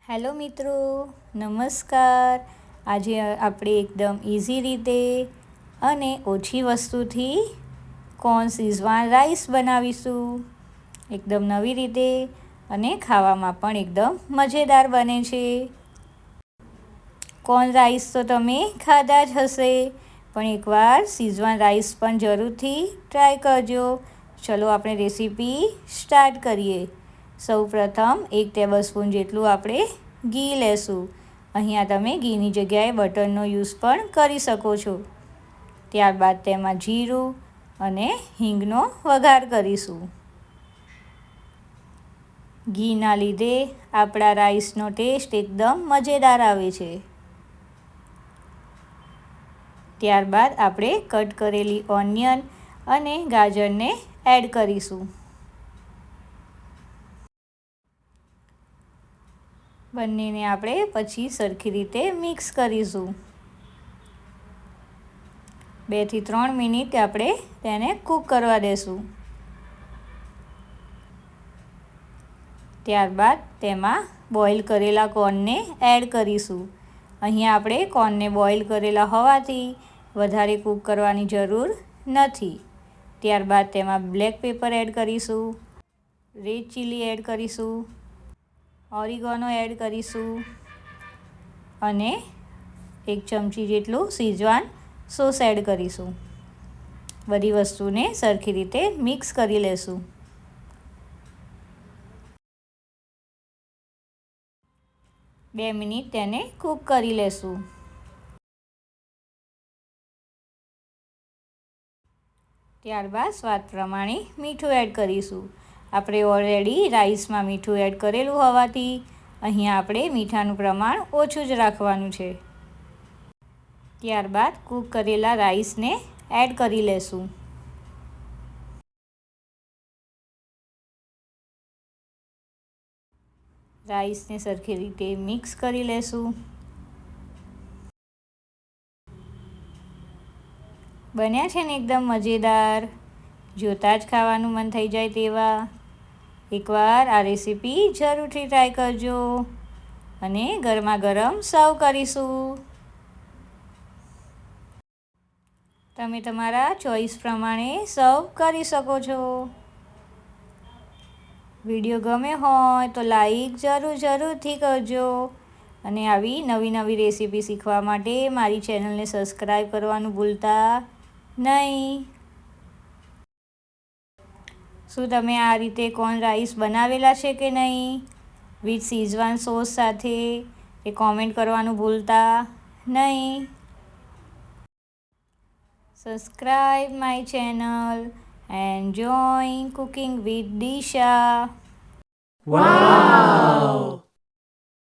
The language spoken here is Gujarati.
હેલો મિત્રો, નમસ્કાર. આજે આપણે એકદમ ઇઝી રીતે અને ઓછી વસ્તુથી કોર્ન શીઝવાન રાઈસ બનાવીશું. એકદમ નવી રીતે અને ખાવામાં પણ એકદમ મજેદાર બને છે. કોર્ન રાઈસ તો તમે ખાધા જ હશે, પણ એકવાર શીઝવાન રાઈસ પણ જરૂરથી ટ્રાય કરજો. ચલો આપણે રેસીપી સ્ટાર્ટ કરીએ. સૌપ્રથમ 1 ટેબલસ્પૂન જેટલું આપણે ઘી લેશું. અહીંયા તમે ઘીની જગ્યાએ બટરનો યુઝ પણ કરી શકો છો. ત્યારબાદ તેમાં જીરું અને હિંગનો વઘાર કરીશું. ઘીના લીધે આપણા રાઈસનો ટેસ્ટ એકદમ મજેદાર આવે છે. ત્યારબાદ આપણે કટ કરેલી ઓનિયન અને ગાજરને એડ કરીશું. બંનેને આપણે પછી સરખી રીતે મિક્સ કરીશું. 2 થી 3 મિનિટ આપણે તેને કૂક કરવા દેશું. ત્યારબાદ તેમાં બોઇલ કરેલા કોર્નને એડ કરીશું. અહીંયા આપણે કોર્નને બોઇલ કરેલા હોવાથી વધારે કૂક કરવાની જરૂર નથી. ત્યારબાદ તેમાં બ્લેક પેપર એડ કરીશું, રેડ ચીલી એડ કરીશું, ઓરિગાનો એડ કરીશું અને 1 ચમચી જેટલું શીઝવાન સોસ એડ કરીશું. બધી વસ્તુને સરખી રીતે મિક્સ કરી લેશું. બે મિનિટ તેને કૂક કરી લેશું. ત્યારબાદ સ્વાદ પ્રમાણે મીઠું એડ કરીશું. આપણે ઓલરેડી રાઈસમાં મીઠું એડ કરેલું હોવાથી અહીંયા આપણે મીઠાનું પ્રમાણ ઓછું જ રાખવાનું છે. ત્યારબાદ કૂક કરેલા રાઈસને એડ કરી લેશું. રાઈસને સરખી રીતે મિક્સ કરી લેશું. બન્યા છે ને એકદમ મજેદાર, જોતાં જ ખાવાનું મન થઈ જાય તેવા. એકવાર આ રેસીપી જરૂરથી ટ્રાય કરજો અને ગરમા ગરમ સર્વ કરીશું. તમે તમારા ચોઈસ પ્રમાણે સર્વ કરી શકો છો. વિડીયો ગમે હોય તો લાઈક જરૂરથી કરજો અને આવી નવી રેસીપી શીખવા માટે મારી ચેનલને સબસ્ક્રાઈબ કરવાનું ભૂલતા નહીં. શું તમે આ રીતે કોર્ન રાઈસ બનાવેલા છે કે નહીં વિથ શીઝવાન સોસ સાથે, એ કોમેન્ટ કરવાનું ભૂલતા નહીં. Subscribe my channel and join cooking with Disha. Wow!